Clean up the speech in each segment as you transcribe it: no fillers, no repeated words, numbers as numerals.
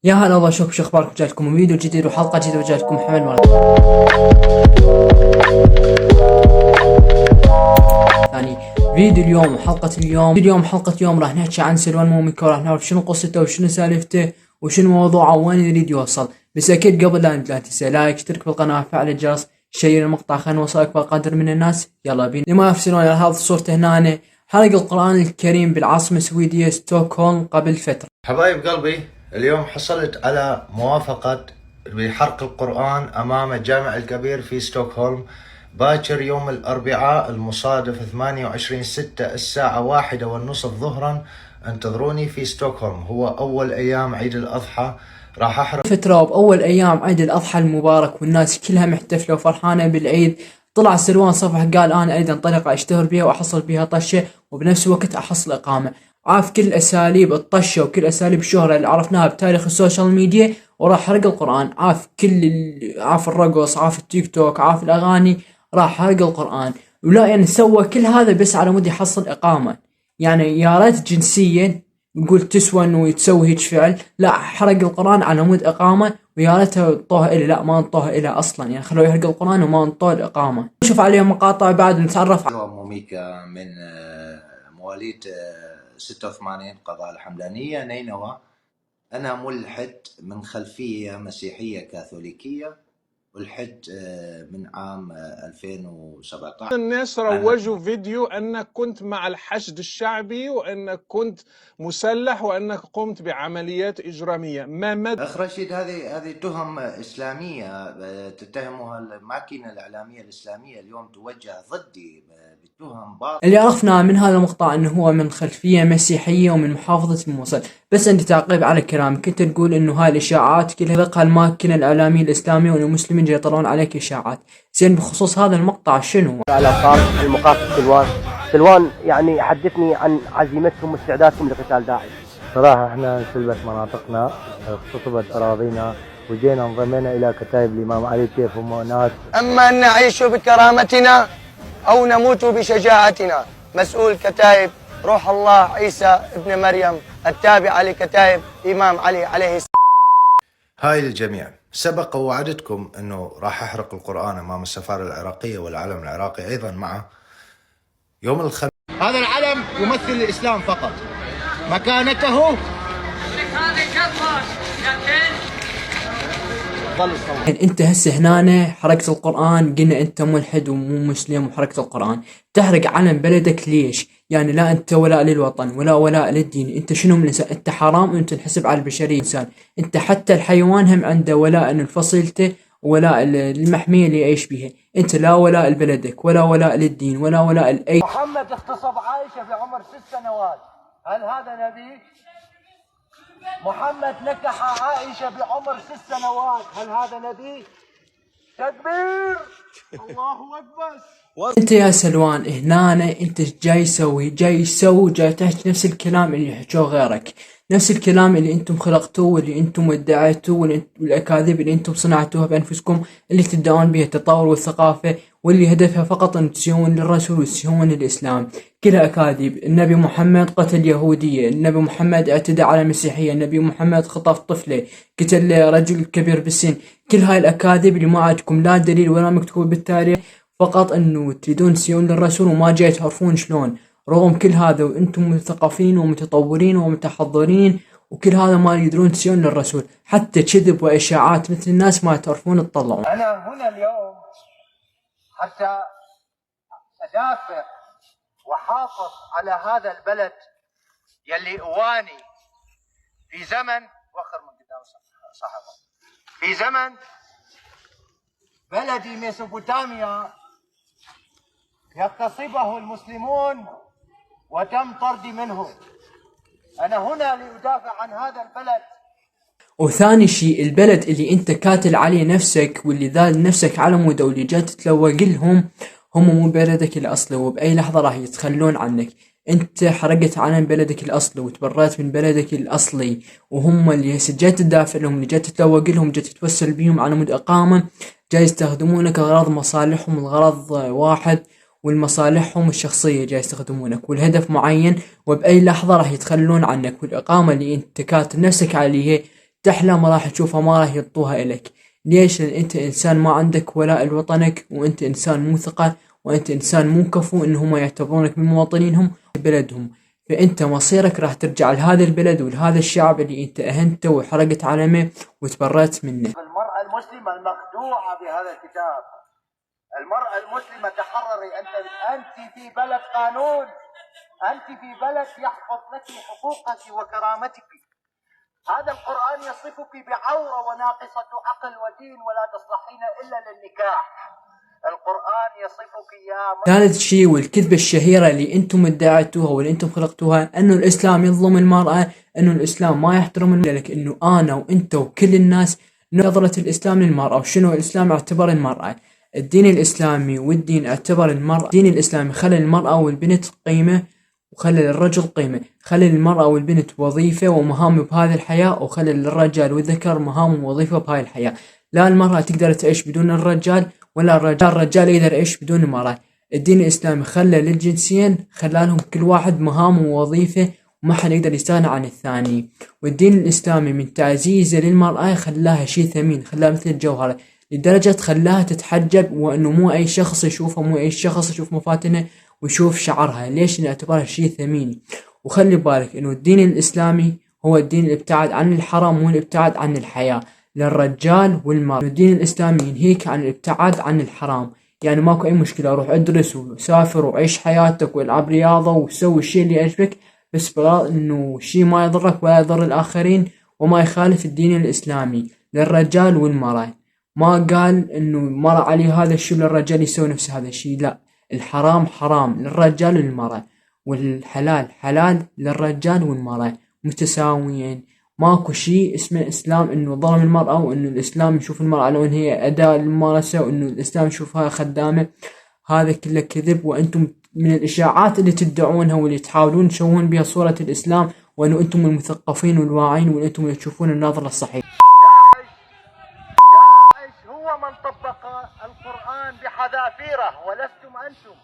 يا هلا والله، شو اخباركم؟ جايكم فيديو جديد وحلقة جديدة وجايكم محمد مرة ثاني. فيديو اليوم حلقة اليوم راح نحكي عن سلوان موميكو، راح نعرف شنو قصته وشنو سالفته وشنو موضوعه وين يريد يوصل. بس اكيد قبل لا تنسى لايك، اشترك بالقناة، فعل الجرس، شير المقطع، خلينا نوصل اكبر قدر من الناس. يلا بينا. لما يفسرون على هذا صورته هنا حرق القرآن الكريم بالعاصمة السويدية ستوكهولم قبل فترة. حبايب قلبي، اليوم حصلت على موافقة بحرق القرآن أمام الجامع الكبير في ستوكهولم باكر يوم الأربعاء المصادف 28/6 الساعة 1:30 ظهرا. انتظروني في ستوكهولم، هو أول أيام عيد الأضحى، راح أحرق فترة وبأول أيام عيد الأضحى المبارك والناس كلها محتفلة وفرحانة بالعيد. طلع سلوان صفح قال أنا أيضا طريقة أشتهر بها وأحصل بها طشة وبنفس الوقت أحصل إقامة. عاف كل أساليب الطشة وكل أساليب الشهرة اللي عرفناها بتاريخ السوشيال ميديا وراح حرق القرآن. عاف الرقص، عاف التيك توك، عاف الأغاني، راح حرق القرآن. ولا يعني سوى كل هذا بس على مود يحصل إقامة. يعني يا ريت جنسيا نقول تسوى انه يتسوي هيك فعل، لا حرق القرآن على مود اقامة. ويا ريتها طوها الي، لا ما نطوها الي اصلا، يعني خلوه يحرق القرآن وما نطوه الاقامة. نشوف عليه مقاطع بعد نتعرف على موميكا من مواليد 86 قضاء الحمدانية نينوى. أنا ملحد من خلفية مسيحية كاثوليكية، ولحد من عام 2017. الناس روجوا فيديو أنك كنت مع الحشد الشعبي وأنك كنت مسلح وأنك قمت بعمليات إجرامية. ما مدى أخ رشيد، هذه تهم إسلامية تتهمها الماكينة الإعلامية الإسلامية اليوم، توجه ضدي بتهم باطل. اللي عرفناه من هذا المقطع انه هو من خلفية مسيحية ومن محافظة الموصل. بس عندي تعقيب على كلامك، انت تقول انه هاي الاشاعات كلها ذقها الماكينة الاعلامية الاسلامية وان المسلمين جاي يطلعون عليك اشاعات. زين بخصوص هذا المقطع شنو؟ على المقاتل سلوان يعني حدثني عن عزيمتكم واستعدادكم لقتال داعش. صراحة احنا انسلبت مناطقنا، اغتصبت اراضينا، وجينا انضمينا الى كتائب الامام علي. كيف هم ناس، اما ان نعيش بكرامتنا او نموت بشجاعتنا، مسؤول كتائب روح الله عيسى ابن مريم التابعة لكتائب امام علي عليه السلام. هاي للجميع، سبق ووعدتكم انه راح احرق القرآن امام السفارة العراقية والعلم العراقي ايضا معه يوم الخميس. هذا العلم يمثل الإسلام فقط، مكانته يعني انت هسه هنا حرقت القرآن، قلنا انت ملحد ومو مسلم وحرقت القرآن، تحرق علم بلدك ليش؟ يعني لا انت ولاء للوطن ولا ولاء للدين، انت شنو من الانسان؟ انت حرام وانت تنحسب على البشرية انسان. انت حتى الحيوان هم عنده ولاء لفصيلته ولاء المحمية اللي يعيش بها. انت لا ولاء لبلدك ولا ولاء للدين ولا ولاء لأي. محمد اغتصب عائشة في عمر 6 سنوات، هل هذا نبي؟ محمد نكح عائشة بعمر 6 سنوات، هل هذا نبي؟ تكبير، الله أكبر. انت يا سلوان هنا انت جاي تحكي نفس الكلام اللي حكوه غيرك، نفس الكلام اللي انتم خلقتوه واللي انتم ادعيتوه والاكاذيب اللي انتم صنعتوها بانفسكم، اللي تدعون بها التطور والثقافة واللي هدفها فقط ان تسيئون للرسول وتسيئون للاسلام. كلها اكاذيب. النبي محمد قتل يهودية، النبي محمد اعتدى على المسيحية، النبي محمد خطف طفلة، قتل رجل كبير بالسن. كل هاي الاكاذيب اللي ما عندكم لا دليل ولا مكتوب بالتاريخ، فقط انه تريدون تسيئون للرسول وما جاي تعرفون شلون. رغم كل هذا وانتم مثقفين ومتطورين ومتحضرين وكل هذا ما يقدرون تسيئون للرسول. حتى كذب واشاعات مثل الناس ما تعرفون تطلعون. أنا هنا اليوم حتى أدافع وحافظ على هذا البلد يلي أواني في زمن وخر من قدام صحبه، في زمن بلدي ميسوبوتاميا يغتصبه المسلمون وتم طردي منه. أنا هنا لأدافع عن هذا البلد. وثاني شيء، البلد اللي انت كاتل عليه نفسك واللي ذال نفسك على مود واللي جات تتلوق لهم، هم مو بلدك الاصلي وبأي لحظة راح يتخلون عنك. انت حرقت علم بلدك الاصلي وتبرأت من بلدك الاصلي، وهم اللي هسه جات تدافع لهم، اللي جات تتلوق لهم، جات تتوسل بيهم على مود اقامة، جاي يستخدمونك لغرض مصالحهم. الغرض واحد والمصالحهم الشخصية جاي يستخدمونك والهدف معين، وبأي لحظة راح يتخلون عنك. والإقامة اللي انت كاتل نفسك عليها تحلم راح تشوفها ما راح يعطوها إلك. ليش؟ لأن أنت إنسان ما عندك ولاء لوطنك، وأنت إنسان مو ثقة، وأنت إنسان مو كفو إنهم يعتبرونك من مواطنينهم بلدهم. فأنت مصيرك راح ترجع لهذا البلد ولهذا الشعب اللي أنت أهنته وحرقت علمه وتبرأت منه. المرأة المسلمة المخدوعة بهذا الكتاب، المرأة المسلمة تحرري. أنت في بلد قانون، أنت في بلد يحفظ لك حقوقك وكرامتك. هذا القرآن يصفك بعورة وناقصة عقل ودين ولا تصلحين إلا للنكاح. القرآن يصفك يا ثالث شيء والكذبة الشهيرة اللي انتم ادعيتوها واللي انتم خلقتوها، انه الاسلام يظلم المرأة، انه الاسلام ما يحترم المرأة. انه انا وانت وكل الناس نظرة الاسلام للمرأة وشنو الاسلام اعتبر المرأة. الدين الاسلامي والدين اعتبر المرأة، الدين الاسلامي خلى المرأة والبنت قيمة وخلى للرجل قيمة، خلى المرأة والبنت وظيفة ومهام بهذه الحياة، وخلى للرجال والذكر مهام ووظيفة بهذه الحياة. لا المرأة تقدر تعيش بدون الرجال، ولا الرجال يقدر يعيش بدون المرأة. الدين الإسلامي خلى للجنسين، خلى لهم كل واحد مهام ووظيفة وما حد يقدر يستغنى عن الثاني. والدين الإسلامي من تعزيزه للمرأة خلاها شيء ثمين، خلاها مثل الجوهرة، لدرجة خلاها تتحجب، وأنه مو أي شخص يشوفها، مو أي شخص يشوف مفاتنها ويشوف شعرها. ليش؟ نعتبرها شيء ثمين. وخلي بالك أنه الدين الإسلامي هو الدين اللي ابتعد عن الحرام، مو الابتعاد عن الحياة للرجال والمرأة. الدين الإسلامي ينهيك عن الابتعاد عن الحرام، يعني ماكو أي مشكلة، روح ادرس وسافر وعيش حياتك والعب رياضة وسوي الشيء اللي يعجبك، بس بلا إنه شيء ما يضرك ولا يضر الآخرين وما يخالف الدين الإسلامي للرجال والمرأة. ما قال إنه مرة عليه هذا الشيء للرجال يسوي نفس هذا الشيء، لا، الحرام حرام للرجال والمرأة، والحلال حلال للرجال والمرأة متساويين. ماكو شيء اسمه اسلام انه ظلم المرأة، وانه الاسلام يشوف المرأة على ان هي اداة للممارسة، وانه الاسلام يشوفها خدامة. هذا كله كذب، وانتم من الاشاعات اللي تدعونها واللي تحاولون تشوهون بها صورة الاسلام، وانه انتم المثقفين والواعين، وانتم اللي تشوفون النظرة الصحيحة. داعش هو من طبق القرآن بحذافيره ولستم أنتم.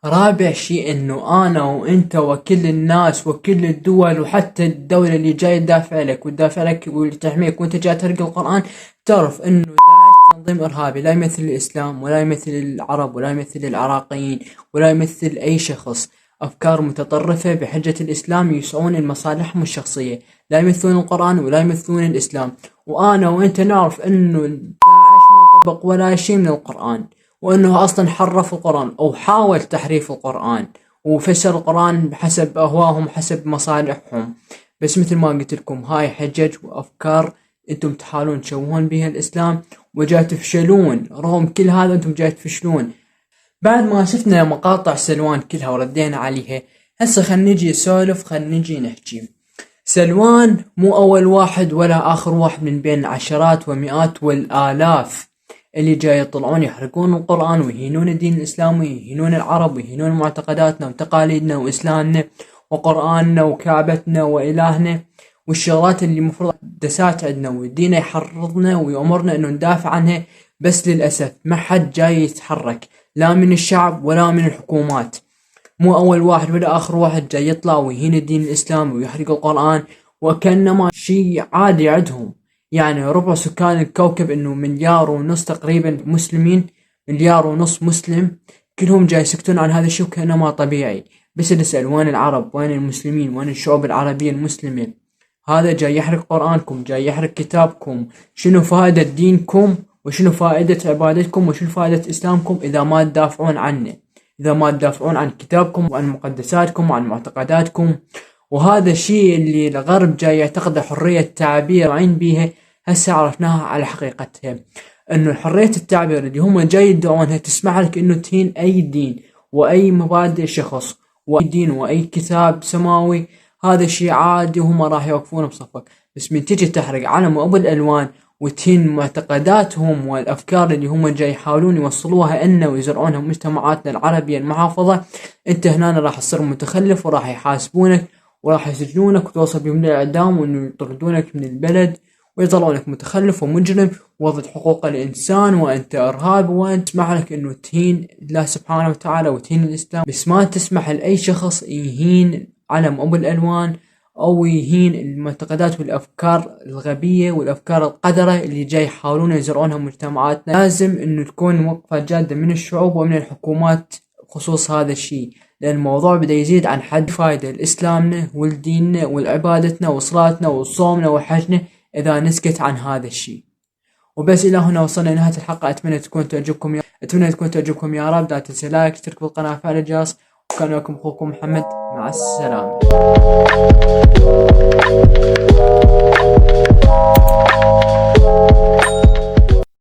رابع شيء انه انا وانت وكل الناس وكل الدول وحتى الدولة اللي جاي تدافع لك وتدافع لك واللي تحميك وانت جاي ترقى القرآن، تعرف انه داعش تنظيم ارهابي لا يمثل الاسلام ولا يمثل العرب ولا يمثل العراقيين ولا يمثل اي شخص. افكار متطرفة بحجة الاسلام يسعون لمصالحهم الشخصية، لا يمثلون القرآن ولا يمثلون الاسلام. وانا وانت نعرف انه داعش ما طبق ولا شيء من القرآن، وأنه أصلا حرف القرآن أو حاول تحريف القرآن وفسر القرآن بحسب أهواهم حسب مصالحهم. بس مثل ما قلت لكم، هاي حجج وأفكار أنتم تحاولون تشوهون بها الإسلام وجاي تفشلون. رغم كل هذا أنتم جاي تفشلون. بعد ما شفنا مقاطع سلوان كلها وردينا عليها، هسه خلنا نجي نسولف، خلنا نجي نحكي. سلوان مو أول واحد ولا آخر واحد من بين العشرات ومئات والآلاف اللي جاي يطلعون يحرقون القرآن ويهينون الدين الإسلامي ويهينون العرب ويهينون معتقداتنا وتقاليدنا وإسلامنا وقرآننا وكعبتنا وإلهنا والشغلات اللي مفروض دسات عندنا، ودينا يحرضنا ويأمرنا إنه ندافع عنها. بس للأسف ما حد جاي يتحرك، لا من الشعب ولا من الحكومات. مو أول واحد ولا آخر واحد جاي يطلع ويهين الدين الإسلامي ويحرق القرآن وكأنما شيء عادي عندهم. يعني ربع سكان الكوكب انه 1.5 مليار تقريبا مسلمين، 1.5 مليار مسلم، كلهم جاي يسكتون عن هذا الشيء كأنه ما طبيعي. بس نسأل وين العرب، وين المسلمين، وين الشعوب العربية المسلمة؟ هذا جاي يحرق قرآنكم، جاي يحرق كتابكم. شنو فائدة دينكم وشنو فائدة عبادتكم وشنو فائدة إسلامكم إذا ما تدافعون عنه، إذا ما تدافعون عن كتابكم وعن مقدساتكم وعن معتقداتكم؟ وهذا الشيء اللي الغرب جاي يعتقد حرية التعبير وعين بيها، هسه عرفناها على حقيقتها. انه حرية التعبير اللي هم جاي يدعونها تسمح لك انه تهين اي دين واي مبادئ شخص واي دين واي كتاب سماوي. هذا الشيء عادي وهم راح يوقفون بصفك. بس من تجي تحرق علم وابو الالوان وتهين معتقداتهم والافكار اللي هم جاي يحاولون يوصلوها لنا ويزرعونها بمجتمعاتنا العربية المحافظة، انت هنا راح تصير متخلف وراح يحاسبونك وراح يسجنونك وتوصل بهم للإعدام، وإنه يطردونك من البلد ويطلعونك متخلف ومجرم وضد حقوق الإنسان وأنت إرهابي، وأنت تسمح لك إنه تهين الله سبحانه وتعالى وتهين الإسلام. بس ما تسمح لأي شخص يهين علم أبو الألوان أو يهين المعتقدات والأفكار الغبية والأفكار القذرة اللي جاي يحاولون يزرعونها مجتمعاتنا. لازم إنه تكون وقفة جادة من الشعوب ومن الحكومات بخصوص هذا الشيء، لأن الموضوع بدأ يزيد عن حد فايدة لإسلامنا ولديننا ولعبادتنا وصلاتنا وصومنا وحجنا إذا نسكت عن هذا الشيء. وبس إلى هنا وصلنا لنهاية الحلقة. أتمنى تكون تعجبكم يا رب. لا تنسى لايك، اشترك بالقناة، وفعل الجرس. وكان لكم أخوكم محمد، مع السلامة.